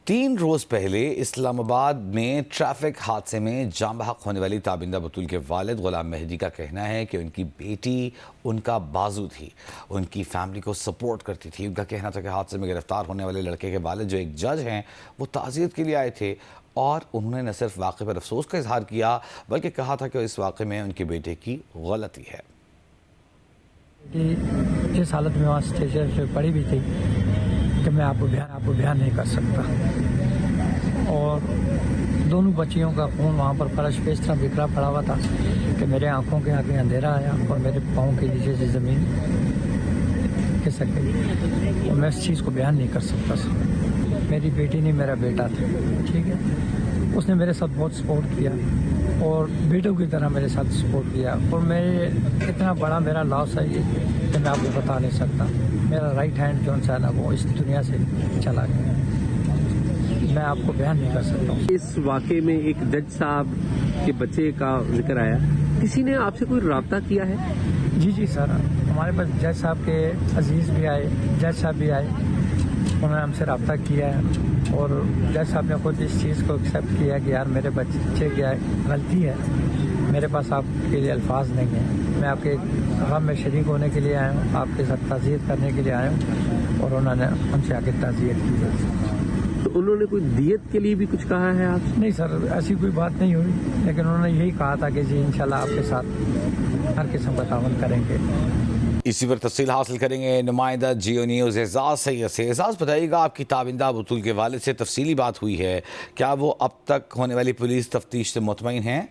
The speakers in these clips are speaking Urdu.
3 روز پہلے اسلام آباد میں ٹریفک حادثے میں جاں بحق ہونے والی تابندہ بطول کے والد غلام مہدی کا کہنا ہے کہ ان کی بیٹی ان کا بازو تھی، ان کی فیملی کو سپورٹ کرتی تھی۔ ان کا کہنا تھا کہ حادثے میں گرفتار ہونے والے لڑکے کے والد جو ایک جج ہیں وہ تعزیت کے لیے آئے تھے، اور انہوں نے نہ صرف واقعے پر افسوس کا اظہار کیا بلکہ کہا تھا کہ اس واقعے میں ان کے بیٹے کی غلطی ہے۔ اس حالت میں وہاں اسٹیشن پہ پڑی بھی تھی کہ میں آپ کو بیان نہیں کر سکتا، اور دونوں بچیوں کا خون وہاں پر فرش پہ اس طرح بکھرا پڑا ہوا تھا کہ میرے آنکھوں کے آگے اندھیرا آیا اور میرے پاؤں کے نیچے سے زمین کھسک گئی، اور میں اس چیز کو بیان نہیں کر سکتا۔ میری بیٹی نہیں، میرا بیٹا تھا، ٹھیک ہے۔ اس نے میرے ساتھ بہت سپورٹ کیا اور بیٹوں کی طرح میرے ساتھ سپورٹ کیا، اور میں اتنا بڑا میرا لاس ہے یہ کہ میں آپ کو بتا نہیں سکتا۔ میرا رائٹ ہینڈ جو ہے نا وہ اس دنیا سے چلا گیا، میں آپ کو بیان نہیں کر سکتا ہوں۔ اس واقعے میں ایک جج صاحب کے بچے کا ذکر آیا، کسی نے آپ سے کوئی رابطہ کیا ہے؟ جی سر، ہمارے پاس جج صاحب کے عزیز بھی آئے، جج صاحب بھی آئے، انہوں نے ہم سے رابطہ کیا ہے، اور جج صاحب نے خود اس چیز کو ایکسیپٹ کیا کہ یار میرے بچے کی غلطی ہے، میرے پاس آپ کے لیے الفاظ نہیں ہیں، میں آپ کے غم میں شریک ہونے کے لیے آیا ہوں، آپ کے ساتھ تعزیت کرنے کے لیے آیا ہوں، اور انہوں نے ہم سے آگے تعزیت کی ہے۔ تو انہوں نے کوئی دیت کے لیے بھی کچھ کہا ہے آپ سے؟ نہیں سر، ایسی کوئی بات نہیں ہوئی، لیکن انہوں نے یہی کہا تھا کہ جی انشاءاللہ آپ کے ساتھ ہر قسم کا تعاون کریں گے۔ اسی پر تفصیل حاصل کریں گے نمائندہ جیو نیوز اعزاز سید سے۔ اعزاز، بتائیے گا آپ کی تابندہ بطول کے والد سے تفصیلی بات ہوئی ہے، کیا وہ اب تک ہونے والی پولیس تفتیش سے مطمئن ہیں؟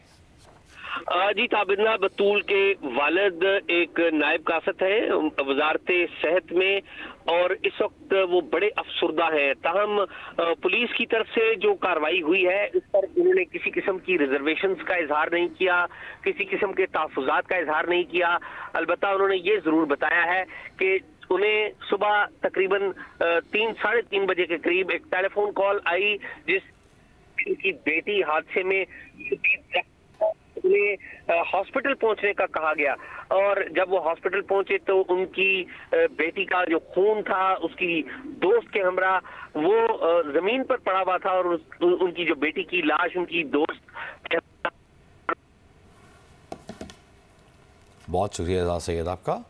جی، تابندہ بطول کے والد ایک نائب کاسد ہیں وزارت صحت میں، اور اس وقت وہ بڑے افسردہ ہیں۔ تاہم پولیس کی طرف سے جو کارروائی ہوئی ہے اس پر انہوں نے کسی قسم کی ریزرویشنز کا اظہار نہیں کیا، کسی قسم کے تحفظات کا اظہار نہیں کیا۔ البتہ انہوں نے یہ ضرور بتایا ہے کہ انہیں صبح تقریباً 3:30 بجے کے قریب ایک ٹیلی فون کال آئی جس ان کی بیٹی حادثے میں انہیں ہاسپٹل پہنچنے کا کہا گیا، اور جب وہ ہاسپٹل پہنچے تو ان کی بیٹی کا جو خون تھا اس کی دوست کے ہمراہ وہ زمین پر پڑا ہوا تھا، اور ان کی جو بیٹی کی لاش ان کی دوست۔ بہت شکریہ اعزاز سید آپ کا۔